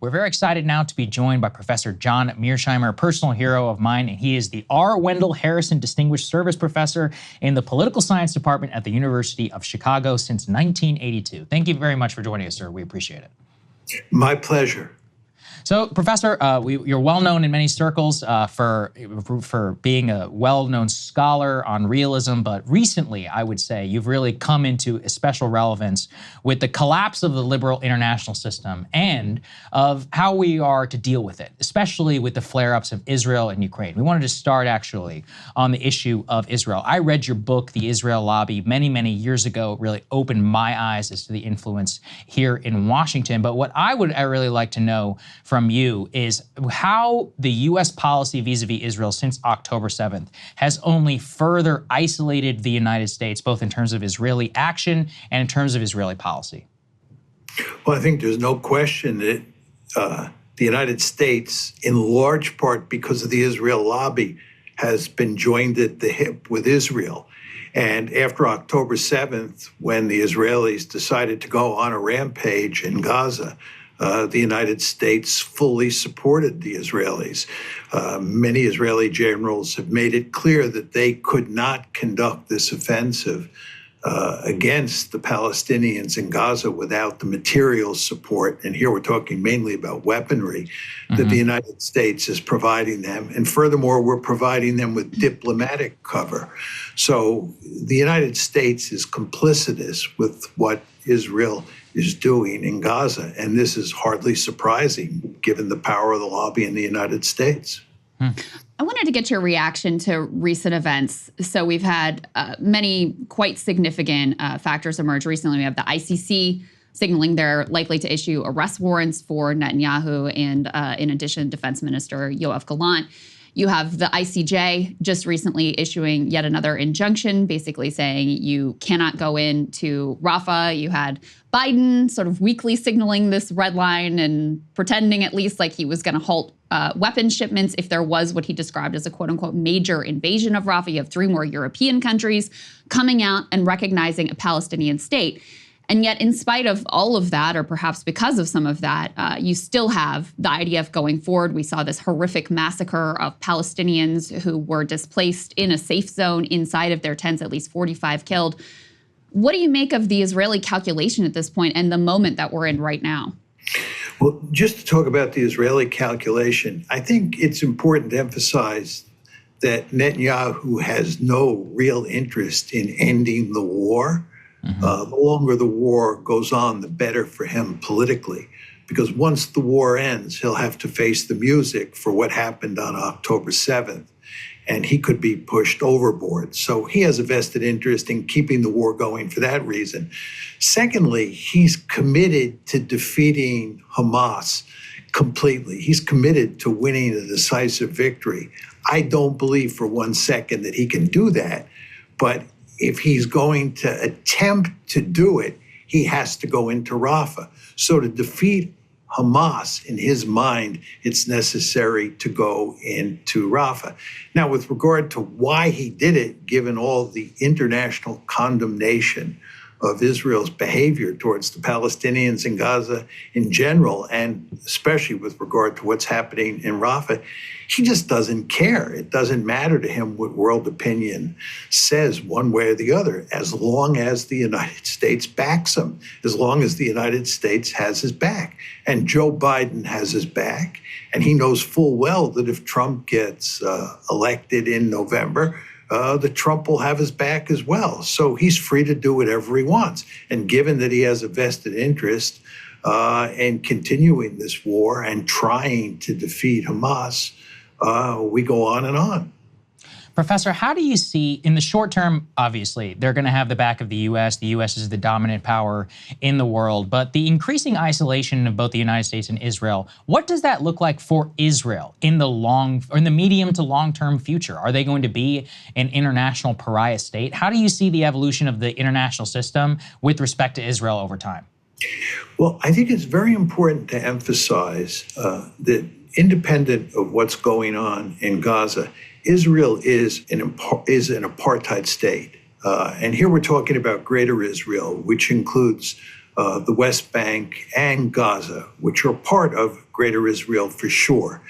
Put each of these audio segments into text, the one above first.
We're very excited now to be joined by Professor John Mearsheimer, a personal hero of mine, and he is the R. Wendell Harrison Distinguished Service Professor in the Political Science Department at the University of Chicago since 1982. Thank you very much for joining us, sir. We appreciate it. My pleasure. So, Professor, you're well known in many circles for being a well-known scholar on realism, but recently, I would say, you've really come into a special relevance with the collapse of the liberal international system and of how we are to deal with it, especially with the flare-ups of Israel and Ukraine. We wanted to start, actually, on the issue of Israel. I read your book, The Israel Lobby, many, many years ago. It really opened my eyes as to the influence here in Washington. But what I really like to know from you is how the U.S. policy vis-a-vis Israel since October 7th has only further isolated the United States, both in terms of Israeli action and in terms of Israeli policy. Well, I think there's no question that the United States, in large part because of the Israel lobby, has been joined at the hip with Israel. And after October 7th, when the Israelis decided to go on a rampage in Gaza, the United States fully supported the Israelis. Many Israeli generals have made it clear that they could not conduct this offensive against the Palestinians in Gaza without the material support, and here we're talking mainly about weaponry, that the United States is providing them. And furthermore, we're providing them with diplomatic cover. So the United States is complicitous with what Israel is doing in Gaza. And this is hardly surprising, given the power of the lobby in the United States. I wanted to get your reaction to recent events. So we've had many quite significant factors emerge recently. We have the ICC signaling they're likely to issue arrest warrants for Netanyahu and, in addition, Defense Minister Yoav Gallant. You have the ICJ just recently issuing yet another injunction, basically saying you cannot go into Rafah. You had Biden sort of weakly signaling this red line and pretending at least like he was going to halt weapons shipments if there was what he described as a quote-unquote major invasion of Rafah. You have 3 more European countries coming out and recognizing a Palestinian state. And yet, in spite of all of that, or perhaps because of some of that, you still have the IDF going forward. We saw this horrific massacre of Palestinians who were displaced in a safe zone inside of their tents, at least 45 killed. What do you make of the Israeli calculation at this point and the moment that we're in right now? Well, just to talk about the Israeli calculation, I think it's important to emphasize that Netanyahu has no real interest in ending the war. The longer the war goes on, the better for him politically, because once the war ends, he'll have to face the music for what happened on October 7th, and he could be pushed overboard. So he has a vested interest in keeping the war going for that reason. Secondly, he's committed to defeating Hamas completely. He's committed to winning a decisive victory. I don't believe for one second that he can do that, but if he's going to attempt to do it, he has to go into Rafah. So to defeat Hamas, in his mind, it's necessary to go into Rafah. Now, with regard to why he did it, given all the international condemnation of Israel's behavior towards the Palestinians in Gaza in general, and especially with regard to what's happening in Rafah, he just doesn't care. It doesn't matter to him what world opinion says one way or the other, as long as the United States backs him, as long as the United States has his back. And Joe Biden has his back, and he knows full well that if Trump gets elected in November, the Trump will have his back as well. So he's free to do whatever he wants. And given that he has a vested interest in continuing this war and trying to defeat Hamas, we go on and on. Professor, how do you see, in the short term, obviously, they're going to have the back of the U.S. The U.S. is the dominant power in the world. But the increasing isolation of both the United States and Israel, what does that look like for Israel in the medium to long-term future? Are they going to be an international pariah state? How do you see the evolution of the international system with respect to Israel over time? Well, I think it's very important to emphasize that independent of what's going on in Gaza, Israel is an apartheid state. And here we're talking about Greater Israel, which includes the West Bank, and Gaza, which are part of Greater Israel for sure.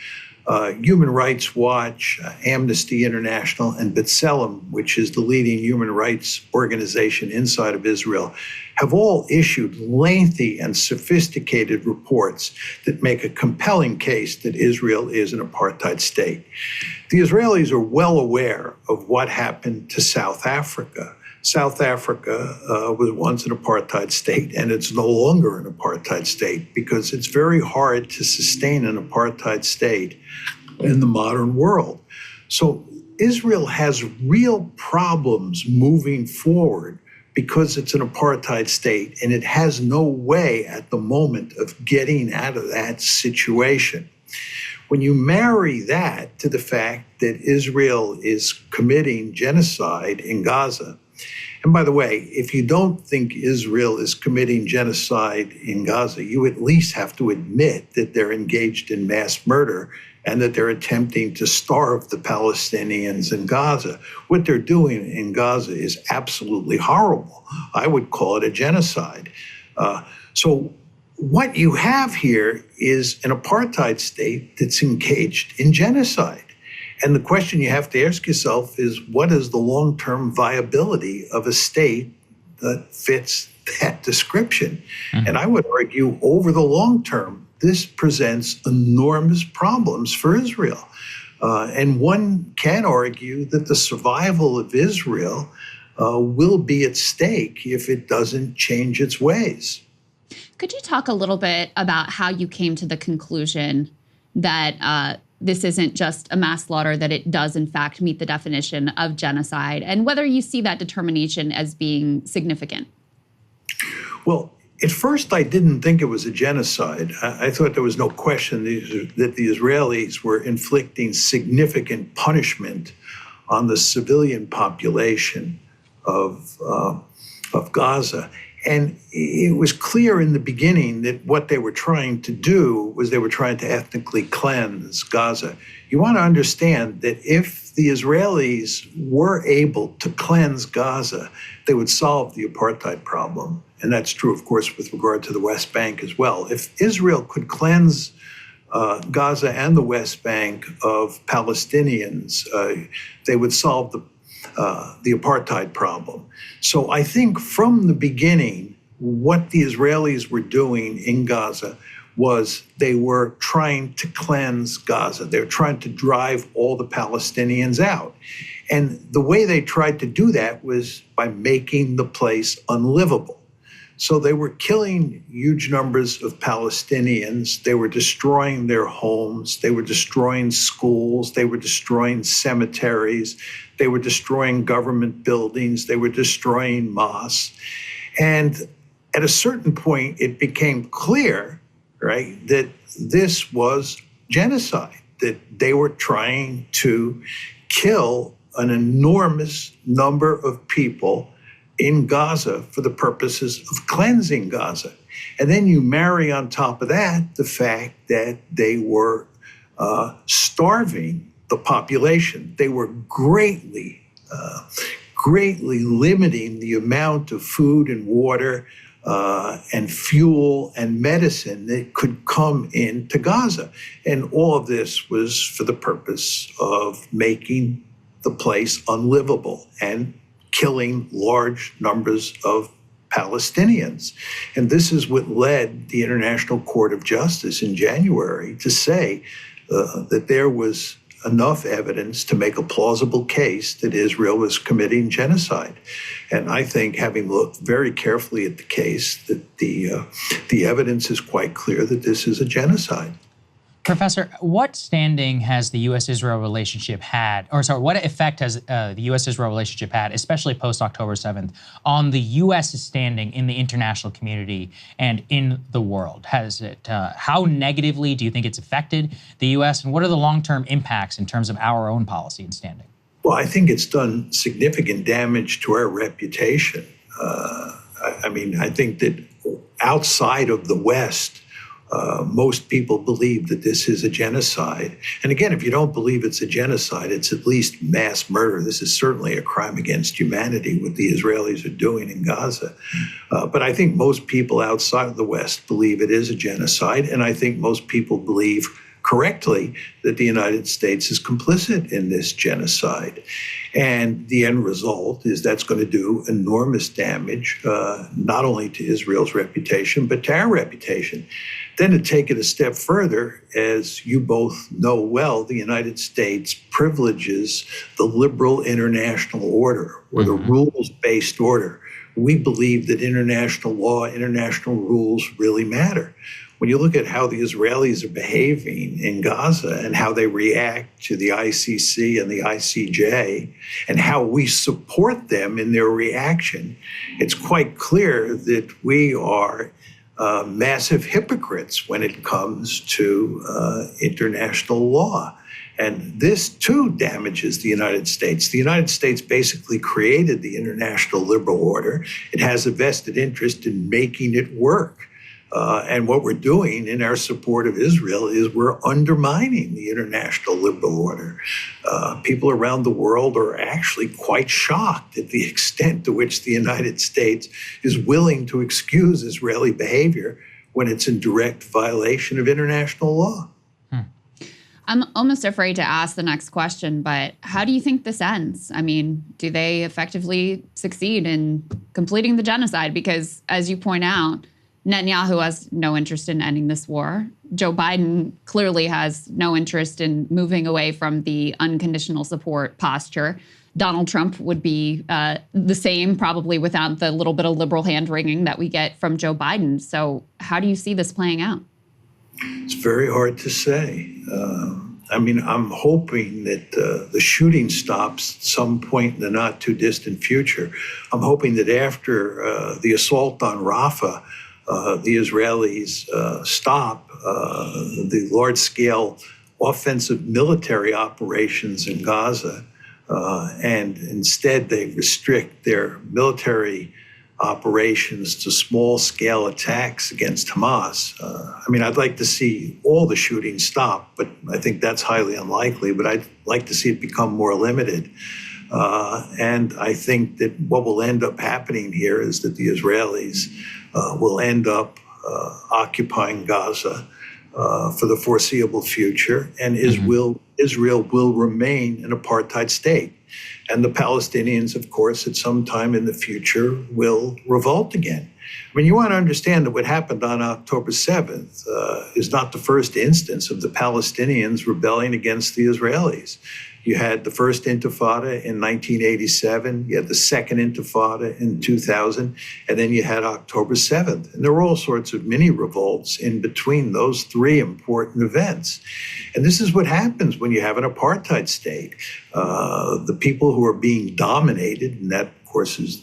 Human Rights Watch, Amnesty International, and B'Tselem, which is the leading human rights organization inside of Israel, have all issued lengthy and sophisticated reports that make a compelling case that Israel is an apartheid state. The Israelis are well aware of what happened to South Africa. South Africa was once an apartheid state, and it's no longer an apartheid state because it's very hard to sustain an apartheid state in the modern world. So Israel has real problems moving forward because it's an apartheid state, and it has no way at the moment of getting out of that situation. When you marry that to the fact that Israel is committing genocide in Gaza, and by the way, if you don't think Israel is committing genocide in Gaza, you at least have to admit that they're engaged in mass murder and that they're attempting to starve the Palestinians in Gaza. What they're doing in Gaza is absolutely horrible. I would call it a genocide. So what you have here is an apartheid state that's engaged in genocide. And the question you have to ask yourself is, what is the long-term viability of a state that fits that description? Mm-hmm. And I would argue over the long term, this presents enormous problems for Israel. And one can argue that the survival of Israel will be at stake if it doesn't change its ways. Could you talk a little bit about how you came to the conclusion that this isn't just a mass slaughter, that it does in fact meet the definition of genocide, and whether you see that determination as being significant? Well, at first I didn't think it was a genocide. I thought there was no question that the Israelis were inflicting significant punishment on the civilian population of Gaza. And it was clear in the beginning that what they were trying to do was they were trying to ethnically cleanse Gaza. You want to understand that if the Israelis were able to cleanse Gaza, they would solve the apartheid problem. And that's true, of course, with regard to the West Bank as well. If Israel could cleanse Gaza and the West Bank of Palestinians, they would solve the apartheid problem. So I think from the beginning, what the Israelis were doing in Gaza was they were trying to cleanse Gaza. They were trying to drive all the Palestinians out. And the way they tried to do that was by making the place unlivable. So they were killing huge numbers of Palestinians. They were destroying their homes. They were destroying schools. They were destroying cemeteries. They were destroying government buildings. They were destroying mosques. And at a certain point, it became clear, right, that this was genocide, that they were trying to kill an enormous number of people in Gaza for the purposes of cleansing Gaza. And then you marry on top of that the fact that they were starving the population. They were greatly limiting the amount of food and water and fuel and medicine that could come into Gaza. And all of this was for the purpose of making the place unlivable and killing large numbers of Palestinians. And this is what led the International Court of Justice in January to say that there was enough evidence to make a plausible case that Israel was committing genocide. And I think, having looked very carefully at the case, that the evidence is quite clear that this is a genocide. Professor, what standing has the U.S.-Israel relationship had, what effect has the U.S.-Israel relationship had, especially post-October 7th, on the U.S.'s standing in the international community and in the world? How negatively do you think it's affected the U.S., and what are the long-term impacts in terms of our own policy and standing? Well, I think it's done significant damage to our reputation. I think that outside of the West, Most people believe that this is a genocide. And again, if you don't believe it's a genocide, it's at least mass murder. This is certainly a crime against humanity, what the Israelis are doing in Gaza. But I think most people outside of the West believe it is a genocide. And I think most people believe correctly that the United States is complicit in this genocide. And the end result is that's going to do enormous damage, not only to Israel's reputation, but to our reputation. Then to take it a step further, as you both know well, the United States privileges the liberal international order, or the rules-based order. We believe that international law, international rules really matter. When you look at how the Israelis are behaving in Gaza and how they react to the ICC and the ICJ and how we support them in their reaction, it's quite clear that we are massive hypocrites when it comes to international law. And this, too, damages the United States. The United States basically created the international liberal order. It has a vested interest in making it work. And what we're doing in our support of Israel is we're undermining the international liberal order. People around the world are actually quite shocked at the extent to which the United States is willing to excuse Israeli behavior when it's in direct violation of international law. I'm almost afraid to ask the next question, but how do you think this ends? I mean, do they effectively succeed in completing the genocide? Because, as you point out, Netanyahu has no interest in ending this war. Joe Biden clearly has no interest in moving away from the unconditional support posture. Donald Trump would be the same, probably without the little bit of liberal hand-wringing that we get from Joe Biden. So how do you see this playing out? It's very hard to say. I'm hoping that the shooting stops at some point in the not-too-distant future. I'm hoping that after the assault on Rafah, the Israelis stop the large-scale offensive military operations in Gaza, and instead they restrict their military operations to small-scale attacks against Hamas. I'd like to see all the shooting stop, but I think that's highly unlikely, but I'd like to see it become more limited. And I think that what will end up happening here is that the Israelis will end up occupying Gaza for the foreseeable future, and Israel will remain an apartheid state. And the Palestinians, of course, at some time in the future will revolt again. You want to understand that what happened on October 7th is not the first instance of the Palestinians rebelling against the Israelis. You had the first intifada in 1987, you had the second intifada in 2000, and then you had October 7th. And there were all sorts of mini revolts in between those three important events. And this is what happens when you have an apartheid state. The people who are being dominated, and that, of course, is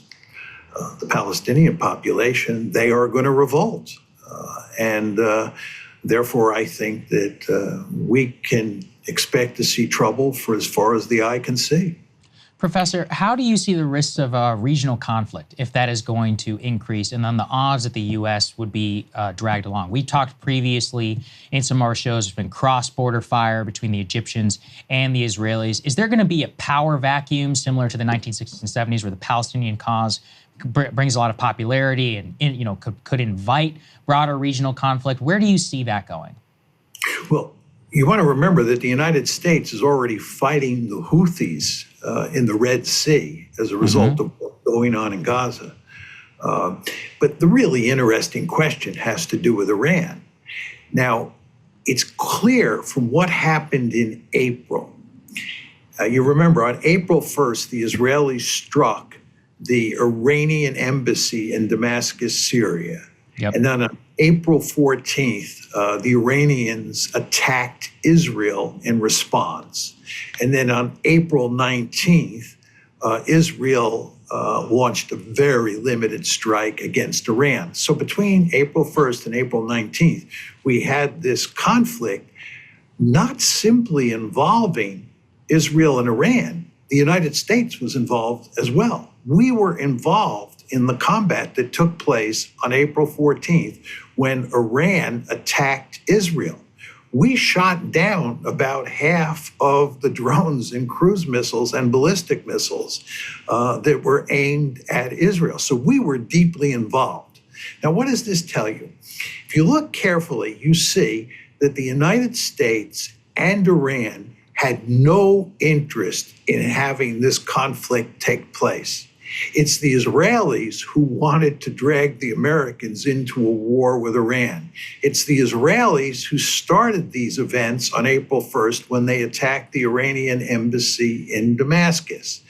the Palestinian population, they are going to revolt. And therefore, I think that we can expect to see trouble for as far as the eye can see. Professor, how do you see the risks of regional conflict if that is going to increase, and then the odds that the U.S. would be dragged along? We talked previously in some of our shows, there's been cross-border fire between the Egyptians and the Israelis. Is there going to be a power vacuum similar to the 1960s and 70s where the Palestinian cause brings a lot of popularity and could invite broader regional conflict? Where do you see that going? Well, you want to remember that the United States is already fighting the Houthis in the Red Sea as a result of what's going on in Gaza. But the really interesting question has to do with Iran. Now, it's clear from what happened in April. You remember on April 1st, the Israelis struck the Iranian embassy in Damascus, Syria. Yep. And then on April 14th, the Iranians attacked Israel in response. And then on April 19th, Israel launched a very limited strike against Iran. So between April 1st and April 19th, we had this conflict not simply involving Israel and Iran. The United States was involved as well. We were involved in the combat that took place on April 14th, when Iran attacked Israel. We shot down about half of the drones and cruise missiles and ballistic missiles that were aimed at Israel. So we were deeply involved. Now, what does this tell you? If you look carefully, you see that the United States and Iran had no interest in having this conflict take place. It's the Israelis who wanted to drag the Americans into a war with Iran. It's the Israelis who started these events on April 1st when they attacked the Iranian embassy in Damascus.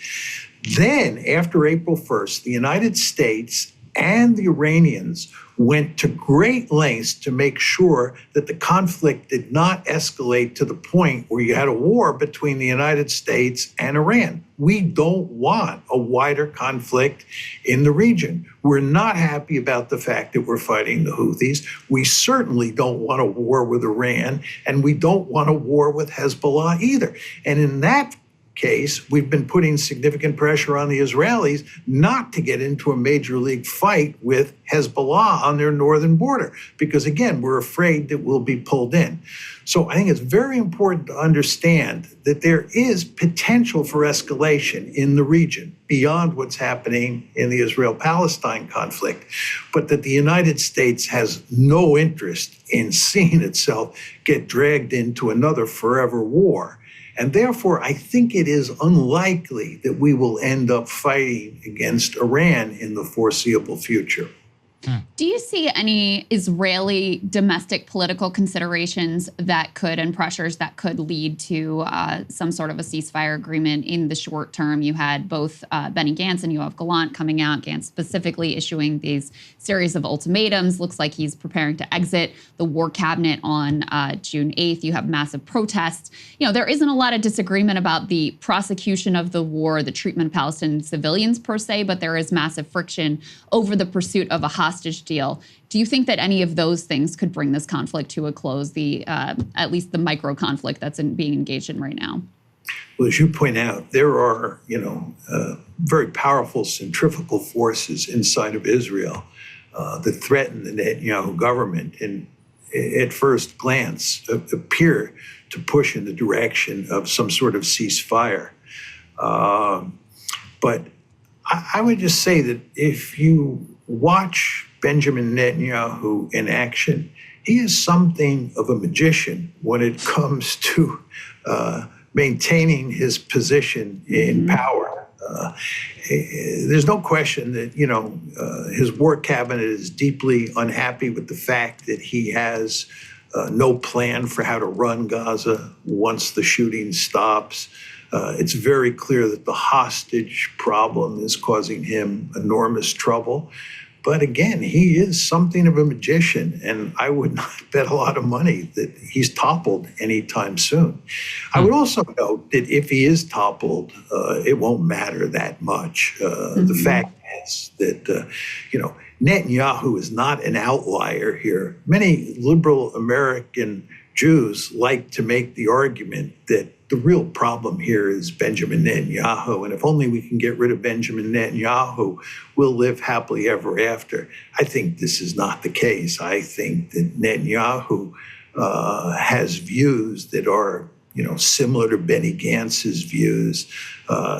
Then, after April 1st, the United States and the Iranians went to great lengths to make sure that the conflict did not escalate to the point where you had a war between the United States and Iran. We don't want a wider conflict in the region. We're not happy about the fact that we're fighting the Houthis. We certainly don't want a war with Iran, and we don't want a war with Hezbollah either. And in that case, we've been putting significant pressure on the Israelis not to get into a major league fight with Hezbollah on their northern border, because again, we're afraid that we'll be pulled in. So I think it's very important to understand that there is potential for escalation in the region beyond what's happening in the Israel-Palestine conflict, but that the United States has no interest in seeing itself get dragged into another forever war. And therefore, I think it is unlikely that we will end up fighting against Iran in the foreseeable future. Do you see any Israeli domestic political considerations that could, and pressures that could lead to some sort of a ceasefire agreement in the short term? You had both Benny Gantz and Yoav Gallant coming out, Gantz specifically issuing these series of ultimatums. Looks like he's preparing to exit the war cabinet on June 8th. You have massive protests. You know, there isn't a lot of disagreement about the prosecution of the war, the treatment of Palestinian civilians per se, but there is massive friction over the pursuit of a hostage deal. Do you think that any of those things could bring this conflict to a close, the at least the micro conflict that's being engaged in right now? Well, as you point out, there are, very powerful centrifugal forces inside of Israel that threaten the Netanyahu government and at first glance appear to push in the direction of some sort of ceasefire. But I would just say that if you watch Benjamin Netanyahu in action, he is something of a magician when it comes to maintaining his position in power. There's no question that, his war cabinet is deeply unhappy with the fact that he has no plan for how to run Gaza once the shooting stops. It's very clear that the hostage problem is causing him enormous trouble. But again, he is something of a magician, and I would not bet a lot of money that he's toppled anytime soon. I would also note that if he is toppled, it won't matter that much. The fact is that, Netanyahu is not an outlier here. Many liberal American Jews like to make the argument that the real problem here is Benjamin Netanyahu, and if only we can get rid of Benjamin Netanyahu, we'll live happily ever after. I think this is not the case. I think that Netanyahu has views that are, similar to Benny Gantz's views,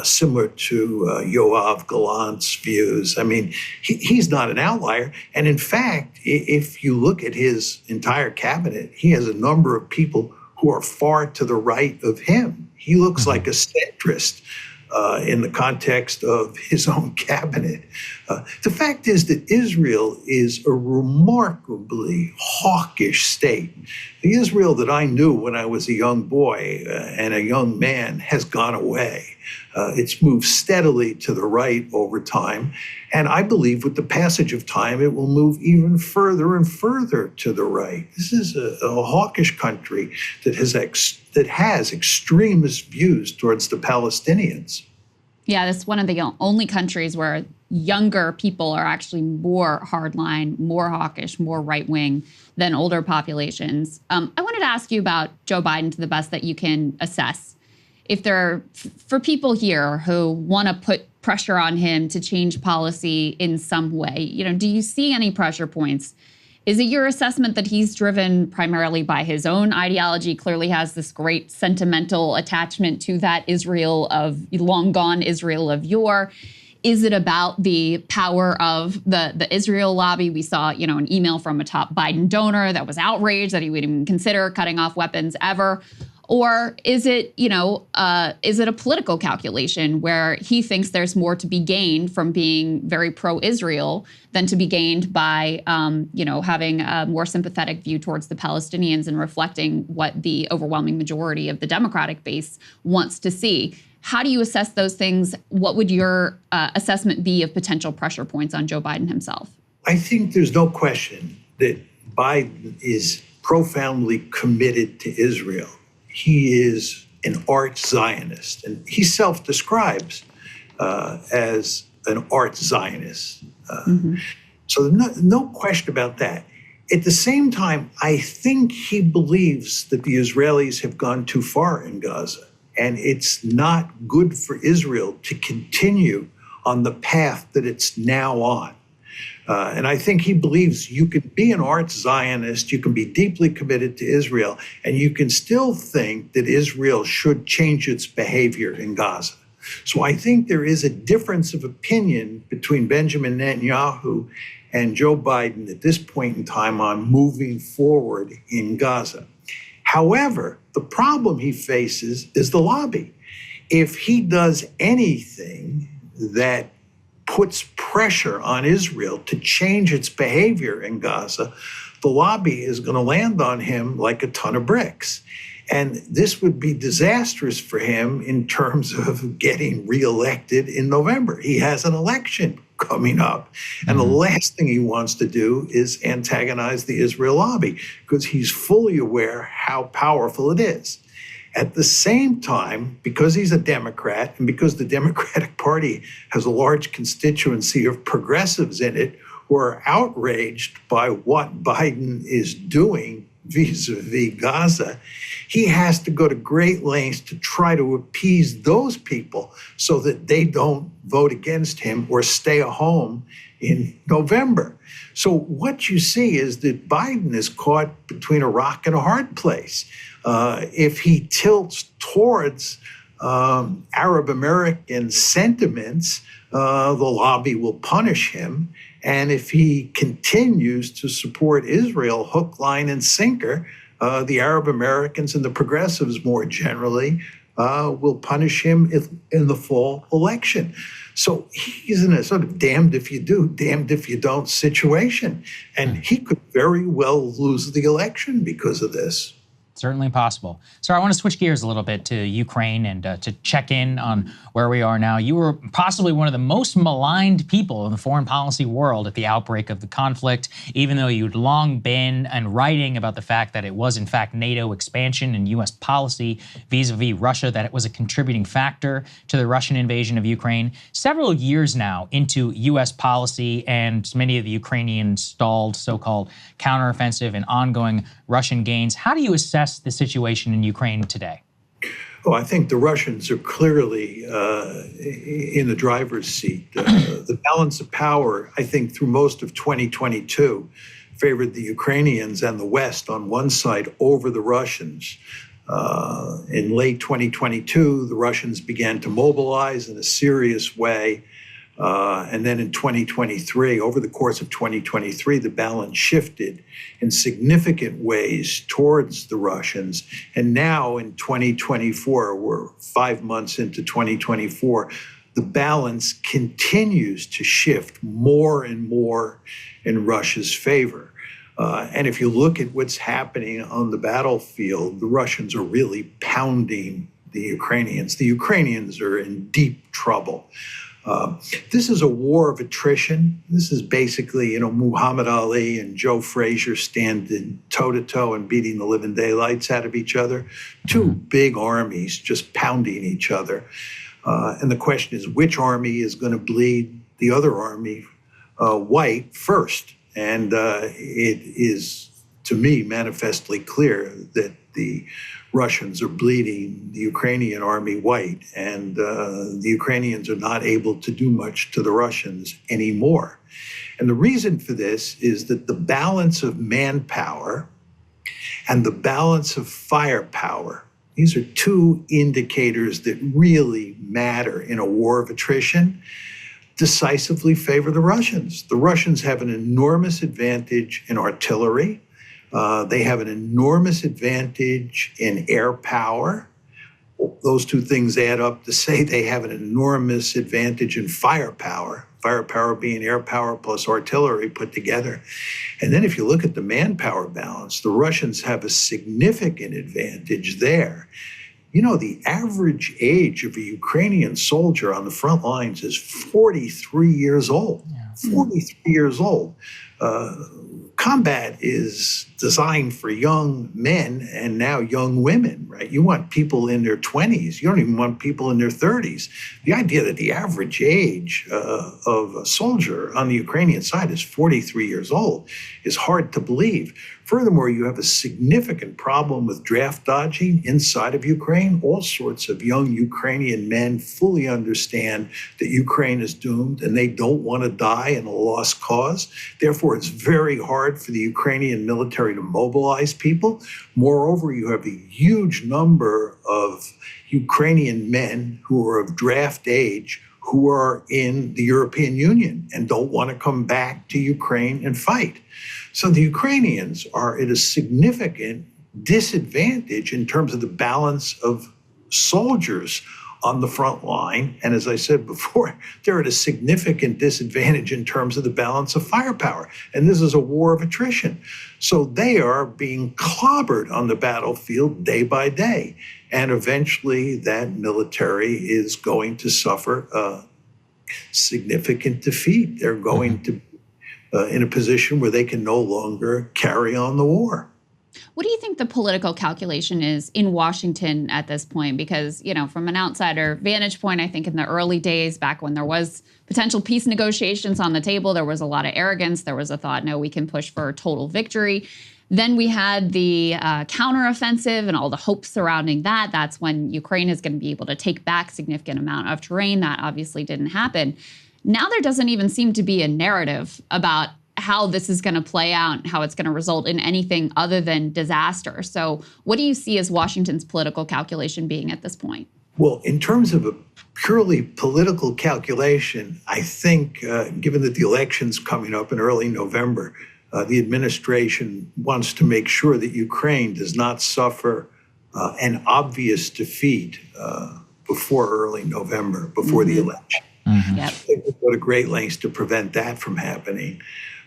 similar to Yoav Gallant's views. I mean, he's not an outlier. And in fact, if you look at his entire cabinet, he has a number of people who are far to the right of him. He looks like a centrist in the context of his own cabinet. The fact is that Israel is a remarkably hawkish state. The Israel that I knew when I was a young boy and a young man has gone away. It's moved steadily to the right over time. And I believe with the passage of time, it will move even further and further to the right. This is a hawkish country that has extremist views towards the Palestinians. Yeah, that's one of the only countries where younger people are actually more hardline, more hawkish, more right-wing than older populations. I wanted to ask you about Joe Biden to the best that you can assess. If there are, for people here who want to put pressure on him to change policy in some way, do you see any pressure points Is it your assessment that he's driven primarily by his own ideology, clearly has this great sentimental attachment to that Israel of long gone Israel of yore? Is it about the power of the Israel lobby? We saw, an email from a top Biden donor that was outraged that he would even consider cutting off weapons ever. Or is it, is it a political calculation where he thinks there's more to be gained from being very pro-Israel than to be gained by, having a more sympathetic view towards the Palestinians and reflecting what the overwhelming majority of the Democratic base wants to see? How do you assess those things? What would your assessment be of potential pressure points on Joe Biden himself? I think there's no question that Biden is profoundly committed to Israel. He is an arch Zionist, and he self-describes as an arch Zionist. So no question about that. At the same time, I think he believes that the Israelis have gone too far in Gaza, and it's not good for Israel to continue on the path that it's now on. And I think he believes you can be an arch Zionist, you can be deeply committed to Israel, and you can still think that Israel should change its behavior in Gaza. So I think there is a difference of opinion between Benjamin Netanyahu and Joe Biden at this point in time on moving forward in Gaza. However, the problem he faces is the lobby. If he does anything that puts pressure on Israel to change its behavior in Gaza, the lobby is going to land on him like a ton of bricks. And this would be disastrous for him in terms of getting reelected in November. He has an election coming up. And the last thing he wants to do is antagonize the Israel lobby because he's fully aware how powerful it is. At the same time, because he's a Democrat and because the Democratic Party has a large constituency of progressives in it who are outraged by what Biden is doing vis-a-vis Gaza, he has to go to great lengths to try to appease those people so that they don't vote against him or stay at home in November. So what you see is that Biden is caught between a rock and a hard place. If he tilts towards Arab American sentiments, the lobby will punish him. And if he continues to support Israel hook, line, and sinker, the Arab Americans and the progressives more generally will punish him in the fall election. So he's in a sort of damned if you do, damned if you don't situation. And he could very well lose the election because of this. Certainly possible. So I want to switch gears a little bit to Ukraine and to check in on where we are now. You were possibly one of the most maligned people in the foreign policy world at the outbreak of the conflict, even though you'd long been and writing about the fact that it was in fact NATO expansion and U.S. policy vis-a-vis Russia, that it was a contributing factor to the Russian invasion of Ukraine. Several years now into U.S. policy and many of the Ukrainian stalled so-called counteroffensive and ongoing Russian gains, how do you assess the situation in Ukraine today? Oh, I think the Russians are clearly in the driver's seat. The balance of power, I think, through most of 2022 favored the Ukrainians and the West on one side over the Russians. In late 2022, the Russians began to mobilize in a serious way. And then in 2023, over the course of 2023, the balance shifted in significant ways towards the Russians. And now in 2024, we're 5 months into 2024, the balance continues to shift more and more in Russia's favor. And if you look at what's happening on the battlefield, the Russians are really pounding the Ukrainians. The Ukrainians are in deep trouble. This is a war of attrition. This is basically, Muhammad Ali and Joe Frazier standing toe-to-toe and beating the living daylights out of each other. Two big armies just pounding each other. And the question is, which army is going to bleed the other army white first? And it is, to me, manifestly clear that the Russians are bleeding the Ukrainian army white, and the Ukrainians are not able to do much to the Russians anymore. And the reason for this is that the balance of manpower and the balance of firepower, these are two indicators that really matter in a war of attrition, decisively favor the Russians. The Russians have an enormous advantage in artillery. They have an enormous advantage in air power. Those two things add up to say they have an enormous advantage in firepower being air power plus artillery put together. And then if you look at the manpower balance, the Russians have a significant advantage there. You know, the average age of a Ukrainian soldier on the front lines is 43 years old. Yeah. 43 years old. Combat is designed for young men and now young women, right? You want people in their 20s. You don't even want people in their 30s. The idea that the average age of a soldier on the Ukrainian side is 43 years old is hard to believe. Furthermore, you have a significant problem with draft dodging inside of Ukraine. All sorts of young Ukrainian men fully understand that Ukraine is doomed and they don't want to die in a lost cause. Therefore, it's very hard for the Ukrainian military to mobilize people. Moreover, you have a huge number of Ukrainian men who are of draft age who are in the European Union and don't want to come back to Ukraine and fight. So the Ukrainians are at a significant disadvantage in terms of the balance of soldiers on the front line. And as I said before, they're at a significant disadvantage in terms of the balance of firepower. And this is a war of attrition. So they are being clobbered on the battlefield day by day. And eventually that military is going to suffer a significant defeat. They're going to be in a position where they can no longer carry on the war. What do you think the political calculation is in Washington at this point? Because, you know, from an outsider vantage point, I think in the early days, back when there was potential peace negotiations on the table, there was a lot of arrogance. There was a thought, no, we can push for a total victory. Then we had the counteroffensive and all the hopes surrounding that. That's when Ukraine is going to be able to take back significant amount of terrain. That obviously didn't happen. Now there doesn't even seem to be a narrative about how this is going to play out and how it's going to result in anything other than disaster. So what do you see as Washington's political calculation being at this point? Well, in terms of a purely political calculation, I think, given that the election's coming up in early November, the administration wants to make sure that Ukraine does not suffer an obvious defeat before early November, before the election. Mm-hmm. Yep. They would go to great lengths to prevent that from happening.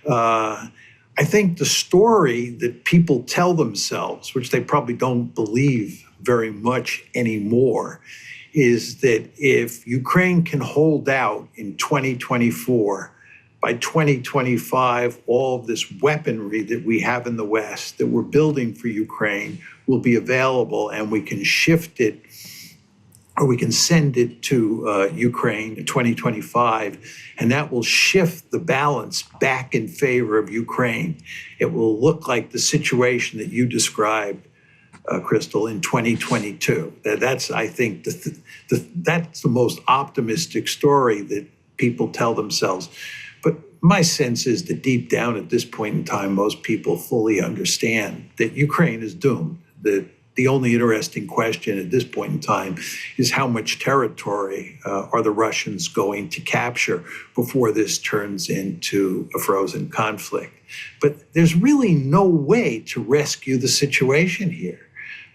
I think the story that people tell themselves, which they probably don't believe very much anymore, is that if Ukraine can hold out in 2024, by 2025, all of this weaponry that we have in the West that we're building for Ukraine will be available, and we can shift it or we can send it to Ukraine in 2025, and that will shift the balance back in favor of Ukraine. It will look like the situation that you described, Krystal, in 2022. That's, I think, that's the most optimistic story that people tell themselves. But my sense is that deep down at this point in time, most people fully understand that Ukraine is doomed, that the only interesting question at this point in time is how much territory are the Russians going to capture before this turns into a frozen conflict. But there's really no way to rescue the situation here.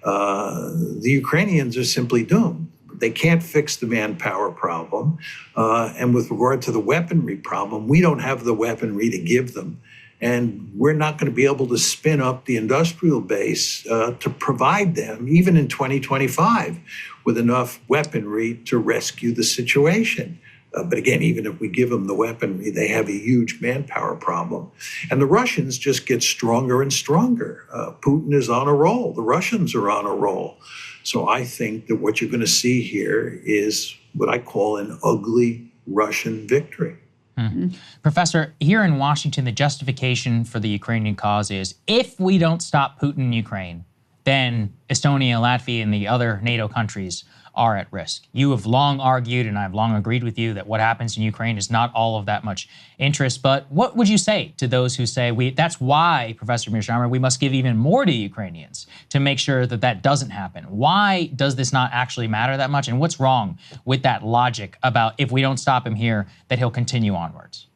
The Ukrainians are simply doomed. They can't fix the manpower problem. And with regard to the weaponry problem, we don't have the weaponry to give them. And we're not going to be able to spin up the industrial base to provide them, even in 2025, with enough weaponry to rescue the situation. But again, even if we give them the weaponry, they have a huge manpower problem. And the Russians just get stronger and stronger. Putin is on a roll. The Russians are on a roll. So I think that what you're going to see here is what I call an ugly Russian victory. Mm-hmm. Professor, here in Washington, the justification for the Ukrainian cause is if we don't stop Putin in Ukraine, then Estonia, Latvia, and the other NATO countries are at risk. You have long argued, and I've long agreed with you, that what happens in Ukraine is not all of that much interest. But what would you say to those who say, that's why, Professor Mearsheimer, we must give even more to Ukrainians to make sure that that doesn't happen? Why does this not actually matter that much? And what's wrong with that logic about if we don't stop him here, that he'll continue onwards?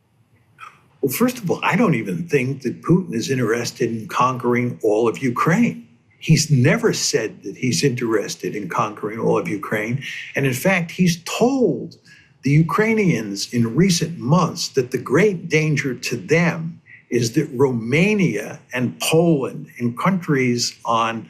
Well, first of all, I don't even think that Putin is interested in conquering all of Ukraine. He's never said that he's interested in conquering all of Ukraine. And in fact, he's told the Ukrainians in recent months that the great danger to them is that Romania and Poland and countries on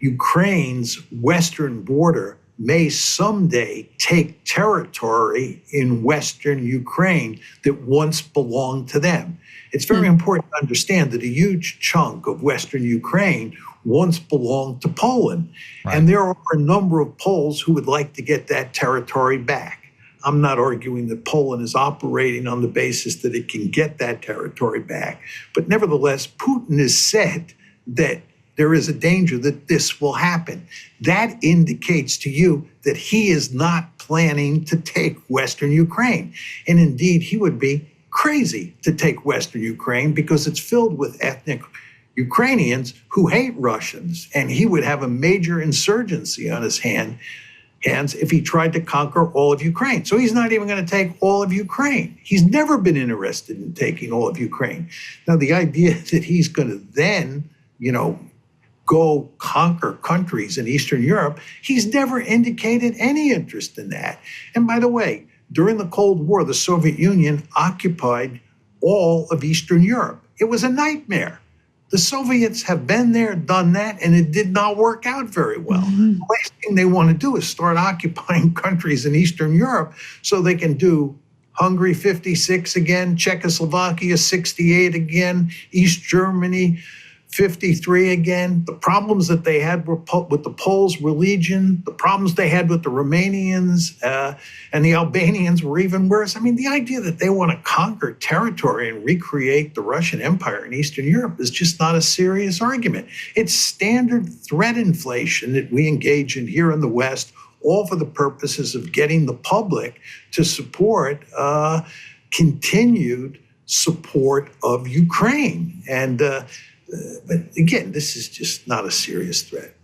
Ukraine's western border may someday take territory in western Ukraine that once belonged to them. It's very important to understand that a huge chunk of western Ukraine once belonged to Poland. Right. And there are a number of Poles who would like to get that territory back. I'm not arguing that Poland is operating on the basis that it can get that territory back. But nevertheless, Putin has said that there is a danger that this will happen. That indicates to you that he is not planning to take Western Ukraine. And indeed, he would be crazy to take Western Ukraine because it's filled with ethnic Ukrainians who hate Russians. And he would have a major insurgency on his hands if he tried to conquer all of Ukraine. So he's not even going to take all of Ukraine. He's never been interested in taking all of Ukraine. Now, the idea that he's going to then, go conquer countries in Eastern Europe, he's never indicated any interest in that. And by the way, during the Cold War, the Soviet Union occupied all of Eastern Europe. It was a nightmare. The Soviets have been there, done that, and it did not work out very well. The last thing they want to do is start occupying countries in Eastern Europe so they can do Hungary 56 again, Czechoslovakia 68 again, East Germany 53 again. The problems that they had with the Poles were legion. The problems they had with the Romanians and the Albanians were even worse. I mean, the idea that they want to conquer territory and recreate the Russian Empire in Eastern Europe is just not a serious argument. It's standard threat inflation that we engage in here in the West, all for the purposes of getting the public to support continued support of Ukraine. And but again, this is just not a serious threat.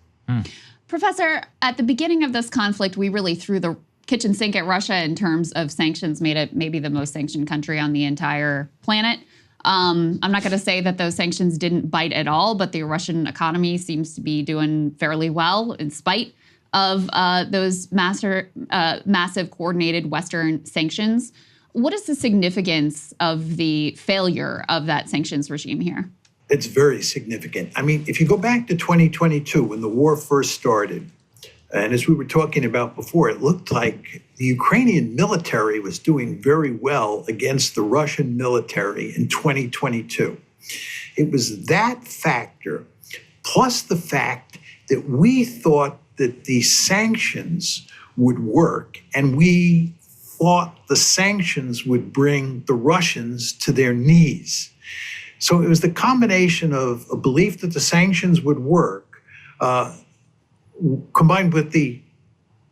Professor, at the beginning of this conflict, we really threw the kitchen sink at Russia in terms of sanctions, made it maybe the most sanctioned country on the entire planet. I'm not going to say that those sanctions didn't bite at all, but the Russian economy seems to be doing fairly well in spite of those massive coordinated Western sanctions. What is the significance of the failure of that sanctions regime here? It's very significant. I mean, if you go back to 2022, when the war first started, and as we were talking about before, it looked like the Ukrainian military was doing very well against the Russian military in 2022. It was that factor, plus the fact that we thought that the sanctions would work, and we thought the sanctions would bring the Russians to their knees. So it was the combination of a belief that the sanctions would work, combined with the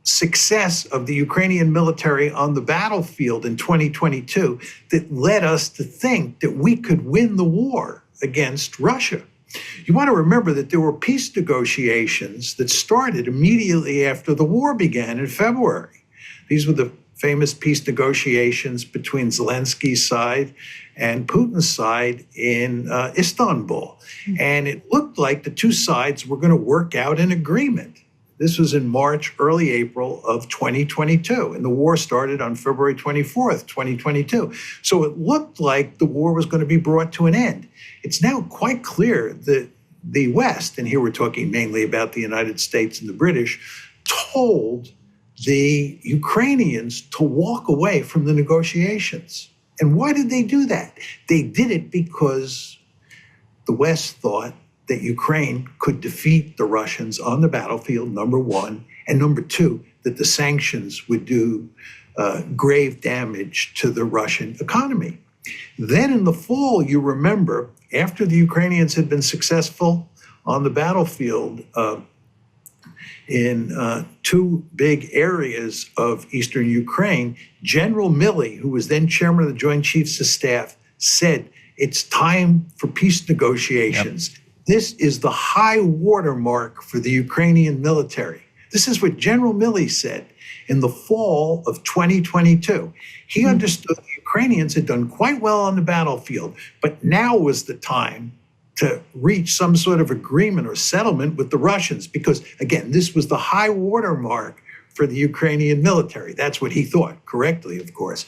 success of the Ukrainian military on the battlefield in 2022, that led us to think that we could win the war against Russia. You want to remember that there were peace negotiations that started immediately after the war began in February. These were the famous peace negotiations between Zelensky's side and Putin's side in Istanbul. And it looked like the two sides were going to work out an agreement. This was in March, early April of 2022, and the war started on February 24th, 2022. So it looked like the war was going to be brought to an end. It's now quite clear that the West, and here we're talking mainly about the United States and the British, told the Ukrainians to walk away from the negotiations. And why did they do that? They did it because the West thought that Ukraine could defeat the Russians on the battlefield, number one, and number two, that the sanctions would do grave damage to the Russian economy. Then in the fall, you remember, after the Ukrainians had been successful on the battlefield in two big areas of eastern Ukraine. General Milley, who was then chairman of the Joint Chiefs of Staff, said it's time for peace negotiations. Yep. This is the high watermark for the Ukrainian military. This is what General Milley said in the fall of 2022. He understood the Ukrainians had done quite well on the battlefield, but now was the time to reach some sort of agreement or settlement with the Russians, because, again, this was the high watermark for the Ukrainian military. That's what he thought, correctly, of course.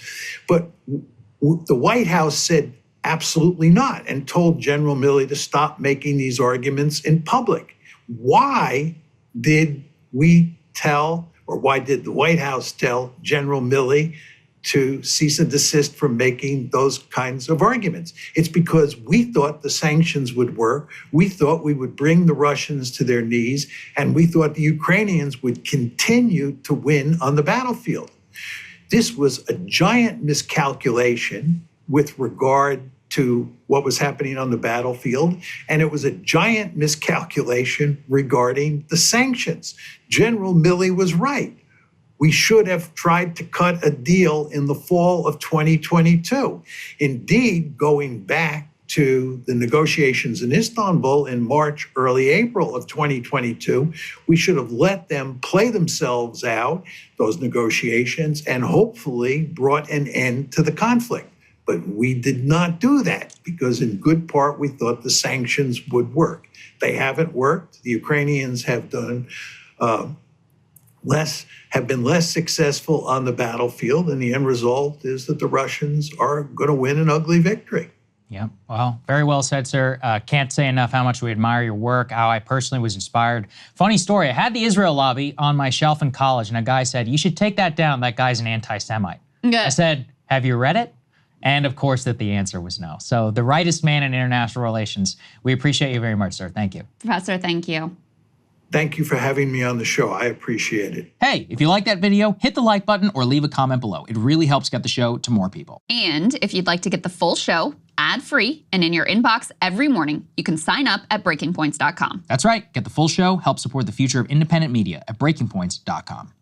But the White House said absolutely not and told General Milley to stop making these arguments in public. Why did we tell, or why did the White House tell General Milley to cease and desist from making those kinds of arguments? It's because we thought the sanctions would work. We thought we would bring the Russians to their knees, and we thought the Ukrainians would continue to win on the battlefield. This was a giant miscalculation with regard to what was happening on the battlefield, and it was a giant miscalculation regarding the sanctions. General Milley was right. We should have tried to cut a deal in the fall of 2022. Indeed, going back to the negotiations in Istanbul in March, early April of 2022, we should have let them play themselves out, those negotiations, and hopefully brought an end to the conflict. But we did not do that because in good part, we thought the sanctions would work. They haven't worked. The Ukrainians have done have been less successful on the battlefield, and the end result is that the Russians are going to win an ugly victory. Yeah, well, very well said, sir. Can't say enough how much we admire your work, how I personally was inspired. Funny story, I had the Israel lobby on my shelf in college, and a guy said, you should take that down, that guy's an anti-Semite. Yeah. I said, have you read it? And of course that the answer was no. So the rightest man in international relations. We appreciate you very much, sir. Thank you. Professor, thank you. Thank you for having me on the show. I appreciate it. Hey, if you like that video, hit the like button or leave a comment below. It really helps get the show to more people. And if you'd like to get the full show ad-free and in your inbox every morning, you can sign up at breakingpoints.com. That's right. Get the full show, help support the future of independent media at breakingpoints.com.